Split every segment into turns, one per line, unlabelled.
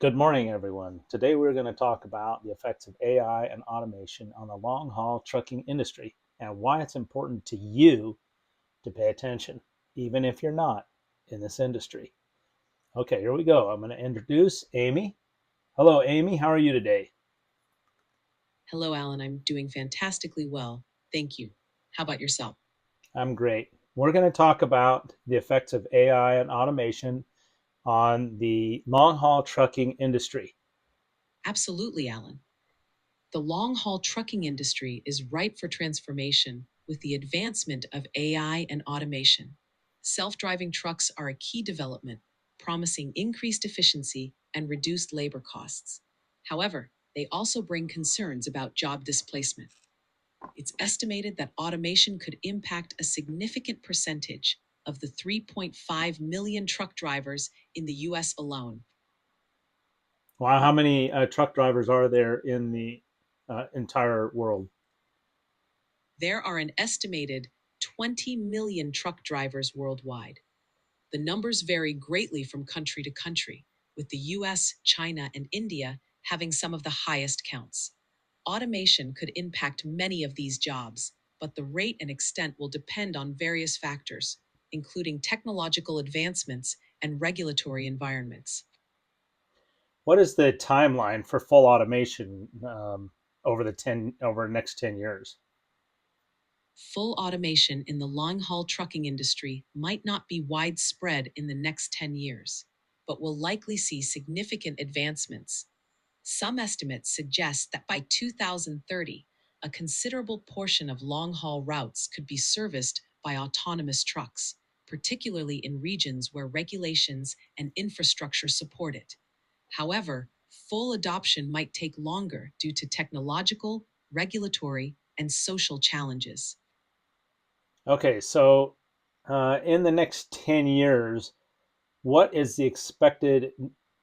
Good morning, everyone. Today we're going to talk about the effects of AI and automation on the long haul trucking industry and why it's important to you to pay attention, even if you're not in this industry. Okay, here we go. I'm going to introduce Amy. Hello, Amy. How are you today?
Hello, Alan. I'm doing fantastically well. Thank you. How about yourself?
I'm great. We're going to talk about the effects of AI and automation on the long haul trucking industry.
Absolutely, Alan. The long haul trucking industry is ripe for transformation with the advancement of AI and automation. Self driving trucks are a key development, promising increased efficiency and reduced labor costs. However, they also bring concerns about job displacement. It's estimated that automation could impact a significant percentage of the 3.5 million truck drivers in the US alone.
Wow, how many truck drivers are there in the entire world?
There are an estimated 20 million truck drivers worldwide. The numbers vary greatly from country to country, with the US, China, and India having some of the highest counts. Automation could impact many of these jobs, but the rate and extent will depend on various factors, including technological advancements and regulatory environments.
What is the timeline for full automation over the next 10 years?
Full automation in the long haul trucking industry might not be widespread in the next 10 years, but will likely see significant advancements. Some estimates suggest that by 2030, a considerable portion of long haul routes could be serviced by autonomous trucks, particularly in regions where regulations and infrastructure support it. However, full adoption might take longer due to technological, regulatory, and social challenges.
Okay, so in the next 10 years, what is the expected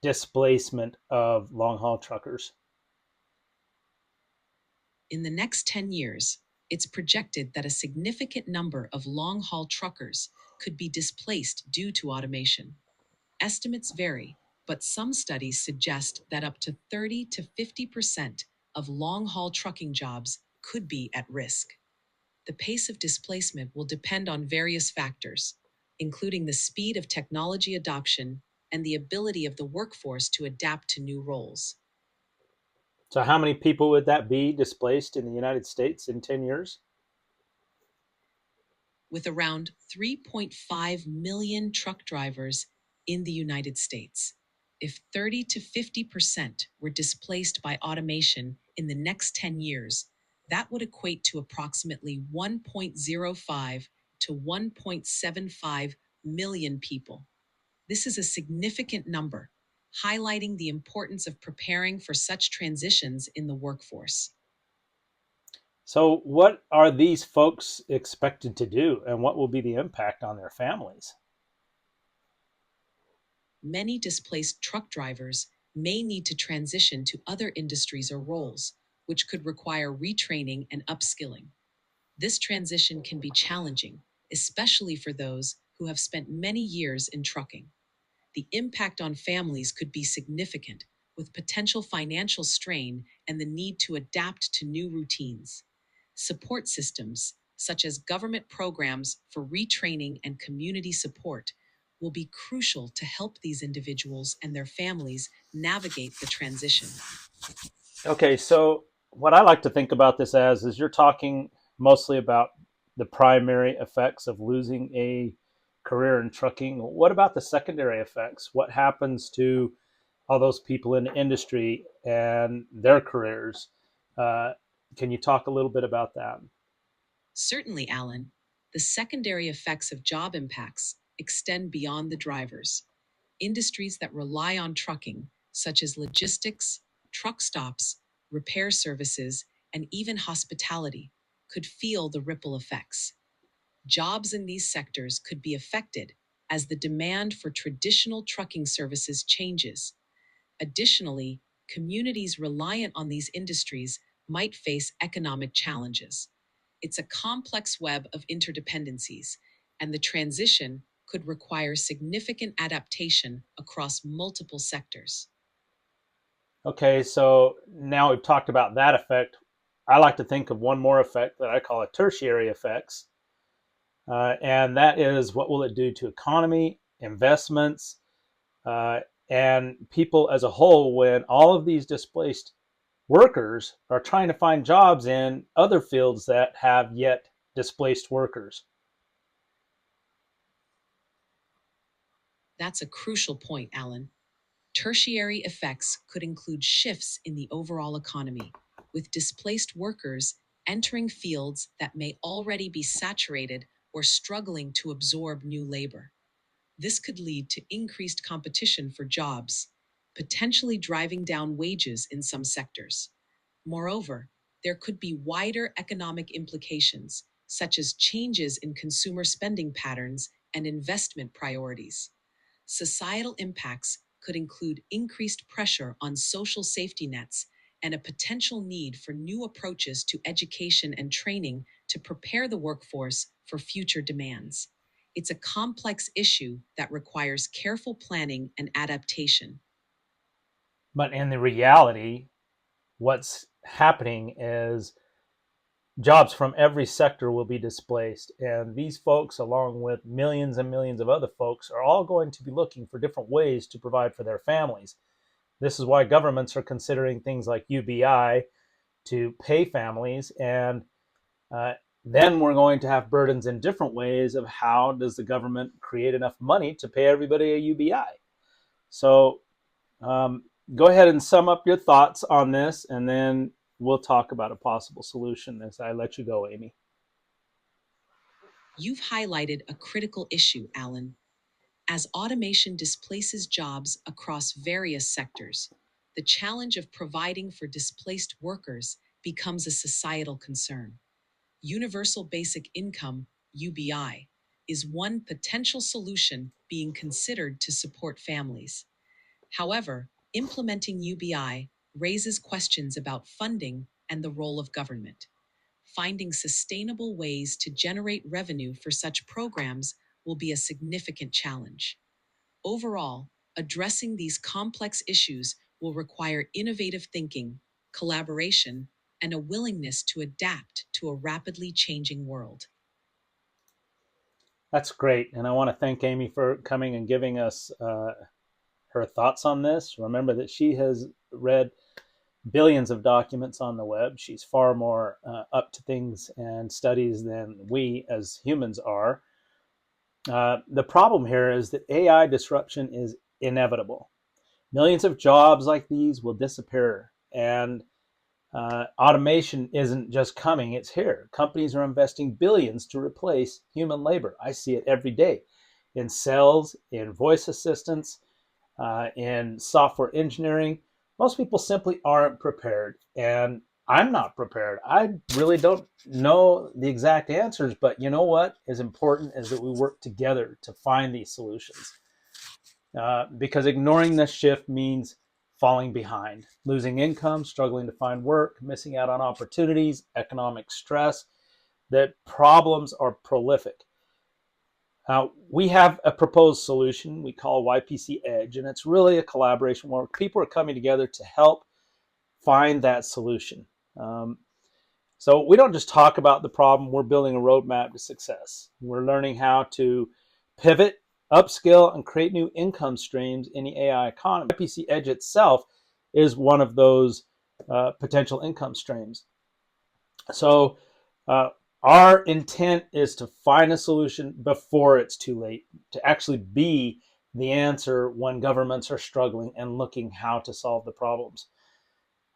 displacement of long haul truckers?
In the next 10 years, it's projected that a significant number of long haul truckers could be displaced due to automation. Estimates vary, but some studies suggest that up to 30 to 50% of long haul trucking jobs could be at risk. The pace of displacement will depend on various factors, including the speed of technology adoption and the ability of the workforce to adapt to new roles.
So, how many people would that be displaced in the United States in 10 years?
With around 3.5 million truck drivers in the United States. If 30 to 50% were displaced by automation in the next 10 years, that would equate to approximately 1.05 to 1.75 million people. This is a significant number, highlighting the importance of preparing for such transitions in the workforce.
So, what are these folks expected to do, and what will be the impact on their families?
Many displaced truck drivers may need to transition to other industries or roles, which could require retraining and upskilling. This transition can be challenging, especially for those who have spent many years in trucking. The impact on families could be significant, with potential financial strain and the need to adapt to new routines. Support systems, such as government programs for retraining and community support, will be crucial to help these individuals and their families navigate the transition.
Okay, so what I like to think about this as is you're talking mostly about the primary effects of losing a career in trucking. What about the secondary effects? What happens to all those people in the industry and their careers? Uh, can you talk a little bit about that?
Certainly, Alan, the secondary effects of job impacts extend beyond the drivers. Industries that rely on trucking, such as logistics, truck stops, repair services, and even hospitality, could feel the ripple effects. Jobs in these sectors could be affected as the demand for traditional trucking services changes. Additionally, communities reliant on these industries might face economic challenges. It's a complex web of interdependencies, and the transition could require significant adaptation across multiple sectors.
Okay, so now we've talked about that effect. I like to think of one more effect that I call a tertiary effects, and that is what will it do to economy, investments, uh, and people as a whole when all of these displaced workers are trying to find jobs in other fields that have yet displaced workers.
That's a crucial point, Alan. Tertiary effects could include shifts in the overall economy, with displaced workers entering fields that may already be saturated or struggling to absorb new labor. This could lead to increased competition for jobs, potentially driving down wages in some sectors. Moreover, there could be wider economic implications, such as changes in consumer spending patterns and investment priorities. Societal impacts could include increased pressure on social safety nets and a potential need for new approaches to education and training to prepare the workforce for future demands. It's a complex issue that requires careful planning and adaptation.
But in the reality, what's happening is jobs from every sector will be displaced. And these folks, along with millions and millions of other folks, are all going to be looking for different ways to provide for their families. This is why governments are considering things like UBI to pay families. And uh, then we're going to have burdens in different ways of how does the government create enough money to pay everybody a UBI. So um, go ahead and sum up your thoughts on this, and then we'll talk about a possible solution as I let you go, Amy.
You've highlighted a critical issue, Alan. As automation displaces jobs across various sectors, the challenge of providing for displaced workers becomes a societal concern. Universal Basic Income, UBI, is one potential solution being considered to support families. However, implementing UBI raises questions about funding and the role of government. Finding sustainable ways to generate revenue for such programs will be a significant challenge. Overall, addressing these complex issues will require innovative thinking, collaboration, and a willingness to adapt to a rapidly changing world.
That's great. And I want to thank Amy for coming and giving us her thoughts on this. Remember that she has read billions of documents on the web. She's far more up to things and studies than we as humans are. The problem here is that AI disruption is inevitable. Millions of jobs like these will disappear. And automation isn't just coming, it's here. Companies are investing billions to replace human labor. I see it every day in sales, in voice assistants, in software engineering. Most people simply aren't prepared. And I'm not prepared. I really don't know the exact answers, but you know what is important is that we work together to find these solutions. Because ignoring this shift means falling behind, losing income, struggling to find work, missing out on opportunities, economic stress. That problems are prolific. We have a proposed solution we call YPC Edge, and it's really a collaboration where people are coming together to help find that solution. Um, so we don't just talk about the problem, we're building a roadmap to success. We're learning how to pivot, upskill, and create new income streams in the AI economy. YPC Edge itself is one of those potential income streams. So uh, our intent is to find a solution before it's too late, to actually be the answer when governments are struggling and looking how to solve the problems.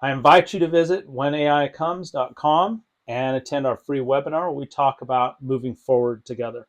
I invite you to visit whenaicomes.com and attend our free webinar where we talk about moving forward together.